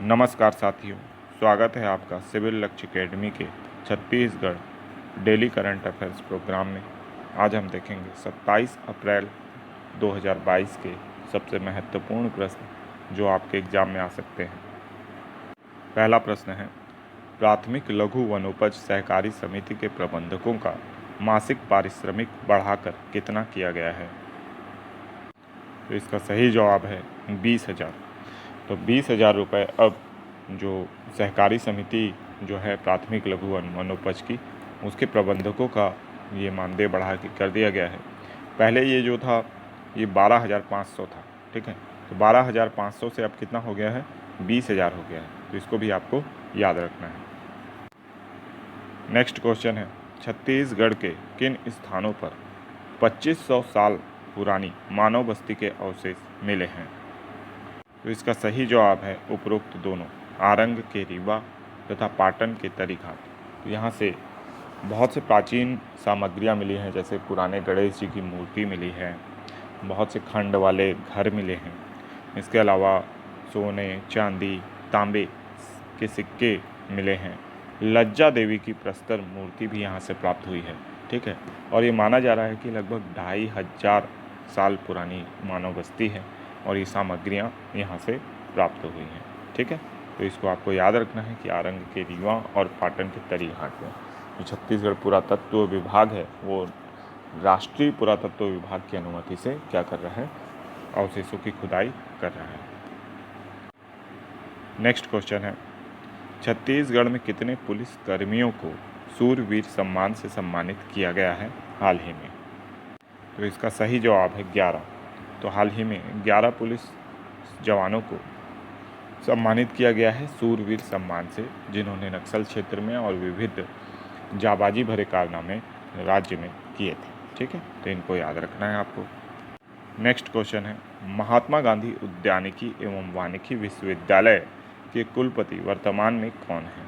नमस्कार साथियों, स्वागत है आपका सिविल लक्ष्य एकेडमी के Chhattisgarh daily current affairs programme में। आज हम देखेंगे 27 अप्रैल 2022 के सबसे महत्वपूर्ण प्रश्न जो आपके एग्जाम में आ सकते हैं। पहला प्रश्न है, प्राथमिक लघु वनोपज सहकारी समिति के प्रबंधकों का मासिक पारिश्रमिक बढ़ाकर कितना किया गया है? तो इसका सही जवाब है 20,000। तो 20,000 रुपये अब जो सहकारी समिति जो है प्राथमिक लघु वनोपज की, उसके प्रबंधकों का ये मानदेय बढ़ा के कर दिया गया है। पहले ये जो था ये 12,500 था, ठीक है। तो 12,500 से अब कितना हो गया है? 20,000 हो गया है। तो इसको भी आपको याद रखना है। नेक्स्ट क्वेश्चन है, छत्तीसगढ़ के किन स्थानों पर 2500 साल पुरानी मानव बस्ती के अवशेष मिले हैं? तो इसका सही जवाब है उपरोक्त दोनों, आरंग के रीवा तथा पाटन के तरीघाट। तो यहाँ से बहुत से प्राचीन सामग्रियाँ मिली हैं, जैसे पुराने गणेश जी की मूर्ति मिली है, बहुत से खंड वाले घर मिले हैं। इसके अलावा सोने, चांदी, तांबे के सिक्के मिले हैं। लज्जा देवी की प्रस्तर मूर्ति भी यहाँ से प्राप्त हुई है, ठीक है। और ये माना जा रहा है कि लगभग 2,500 साल पुरानी मानव बस्ती है और ये सामग्रियाँ यहाँ से प्राप्त हुई हैं, ठीक है। तो इसको आपको याद रखना है कि आरंग के रीवा और पाटन के तरीघाट में जो छत्तीसगढ़ पुरातत्व विभाग है वो राष्ट्रीय पुरातत्व विभाग की अनुमति से क्या कर रहा है? अवशेषों की खुदाई कर रहा है। नेक्स्ट क्वेश्चन है, छत्तीसगढ़ में कितने पुलिस कर्मियों को सूरवीर सम्मान से सम्मानित किया गया है हाल ही में? तो इसका सही जवाब है 11। तो हाल ही में 11 पुलिस जवानों को सम्मानित किया गया है सूरवीर सम्मान से, जिन्होंने नक्सल क्षेत्र में और विविध जाबाजी भरे कारनामे राज्य में किए थे, ठीक है। तो इनको याद रखना है आपको। नेक्स्ट क्वेश्चन है, महात्मा गांधी उद्यानिकी एवं वानिकी विश्वविद्यालय के कुलपति वर्तमान में कौन है?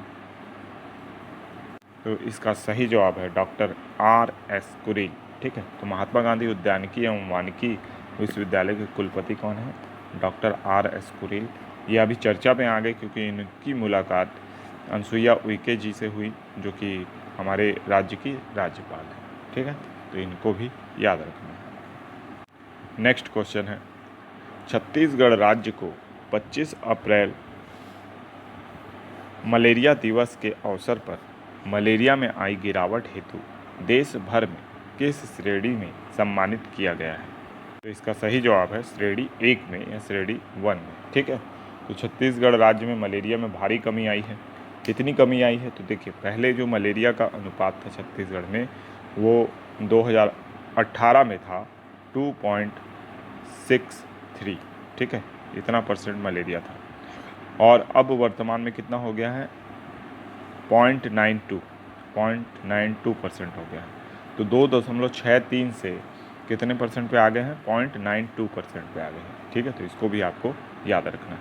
तो इसका सही जवाब है डॉक्टर R.S. कुरील, ठीक है। तो महात्मा गांधी उद्यानिकी एवं वानिकी विश्वविद्यालय के कुलपति कौन है? Doctor R.S. कुरील। ये अभी चर्चा में आ गए क्योंकि इनकी मुलाकात अनसुईया उइके जी से हुई, जो कि हमारे राज्य की राज्यपाल है, ठीक है। तो इनको भी याद रखना है। नेक्स्ट क्वेश्चन है, छत्तीसगढ़ राज्य को 25 अप्रैल मलेरिया दिवस के अवसर पर मलेरिया में आई गिरावट हेतु देश भर में किस श्रेणी में सम्मानित किया गया है? तो इसका सही जवाब है श्रेणी 1 में या श्रेणी 1 में, ठीक है। तो छत्तीसगढ़ राज्य में मलेरिया में भारी कमी आई है। कितनी कमी आई है? तो देखिए, पहले जो मलेरिया का अनुपात था छत्तीसगढ़ में वो 2018 में था 2.63, ठीक है। इतना परसेंट मलेरिया था और अब वर्तमान में कितना हो गया है? 0.92% हो गया है। तो 2.63 से कितने परसेंट पे आ गए हैं? 0.92% पे आ गए हैं, ठीक है। तो इसको भी आपको याद रखना है।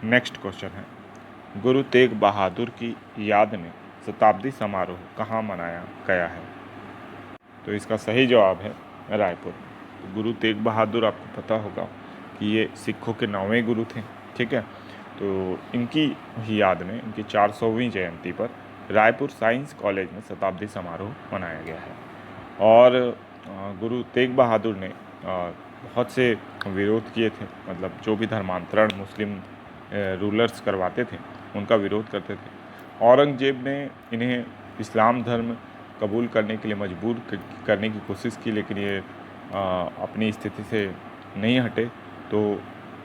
नेक्स्ट क्वेश्चन है, गुरु तेग बहादुर की याद में शताब्दी समारोह कहाँ मनाया गया है? तो इसका सही जवाब है रायपुर। तो गुरु तेग बहादुर आपको पता होगा कि ये सिखों के 9वें गुरु थे, ठीक है। तो इनकी ही याद में इनकी 400वीं जयंती पर रायपुर साइंस कॉलेज में शताब्दी समारोह मनाया गया है। और गुरु तेग बहादुर ने बहुत से विरोध किए थे, मतलब जो भी धर्मांतरण मुस्लिम रूलर्स करवाते थे उनका विरोध करते थे। औरंगजेब ने इन्हें इस्लाम धर्म कबूल करने के लिए मजबूर करने की कोशिश की, लेकिन ये अपनी स्थिति से नहीं हटे, तो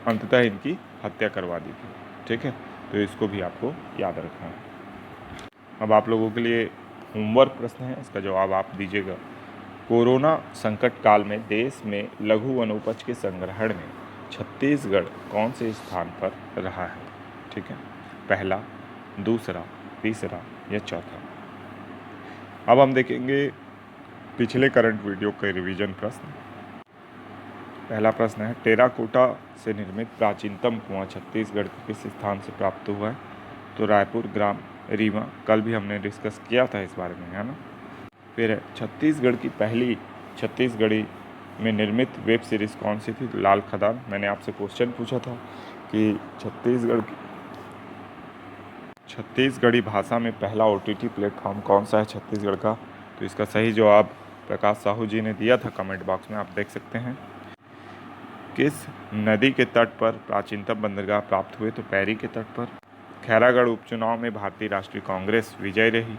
अंततः इनकी हत्या करवा दी थी, ठीक है। तो इसको भी आपको याद रखना है। अब आप लोगों के लिए होमवर्क प्रश्न है, इसका जवाब आप दीजिएगा। कोरोना संकट काल में देश में लघु वनोपज के संग्रहण में छत्तीसगढ़ कौन से स्थान पर रहा है? ठीक है, पहला, दूसरा, तीसरा या चौथा। अब हम देखेंगे पिछले करंट वीडियो के रिवीजन प्रश्न। पहला प्रश्न है, टेराकोटा से निर्मित प्राचीनतम कुआं छत्तीसगढ़ के किस स्थान से प्राप्त हुआ है? तो रायपुर, ग्राम रीवा। कल भी हमने डिस्कस किया था इस बारे में, है ना। फिर है, छत्तीसगढ़ की पहली छत्तीसगढ़ी में निर्मित वेब सीरीज़ कौन सी थी? लाल खदान। मैंने आपसे क्वेश्चन पूछा था कि छत्तीसगढ़ की छत्तीसगढ़ी भाषा में पहला OTT प्लेटफॉर्म कौन सा है छत्तीसगढ़ का? तो इसका सही जवाब प्रकाश साहू जी ने दिया था, कमेंट बॉक्स में आप देख सकते हैं। किस नदी के तट पर प्राचीनतम बंदरगाह प्राप्त हुए? तो पैरी के तट पर। खैरागढ़ उपचुनाव में भारतीय राष्ट्रीय कांग्रेस विजयी रही।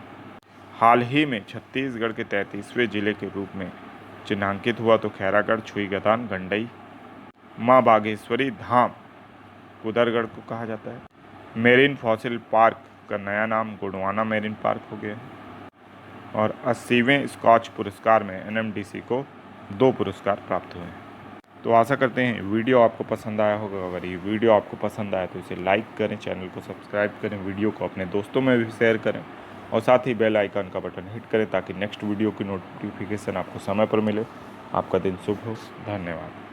हाल ही में छत्तीसगढ़ के 33वें जिले के रूप में चिन्हांकित हुआ? तो खैरागढ़, छुईगतान, गंडई। माँ बागेश्वरी धाम कुदरगढ़ को कहा जाता है। मेरीन फॉसिल पार्क का नया नाम गोंडवाना मेरीन पार्क हो गया है। और 80वें स्कॉच पुरस्कार में NMDC को 2 पुरस्कार प्राप्त हुए हैं। तो आशा करते हैं वीडियो आपको पसंद आया होगा। अगर ये वीडियो आपको पसंद आया तो इसे लाइक करें, चैनल को सब्सक्राइब करें, वीडियो को अपने दोस्तों में भी शेयर करें और साथ ही बेल आइकन का बटन हिट करें ताकि नेक्स्ट वीडियो की नोटिफिकेशन आपको समय पर मिले। आपका दिन शुभ हो। धन्यवाद।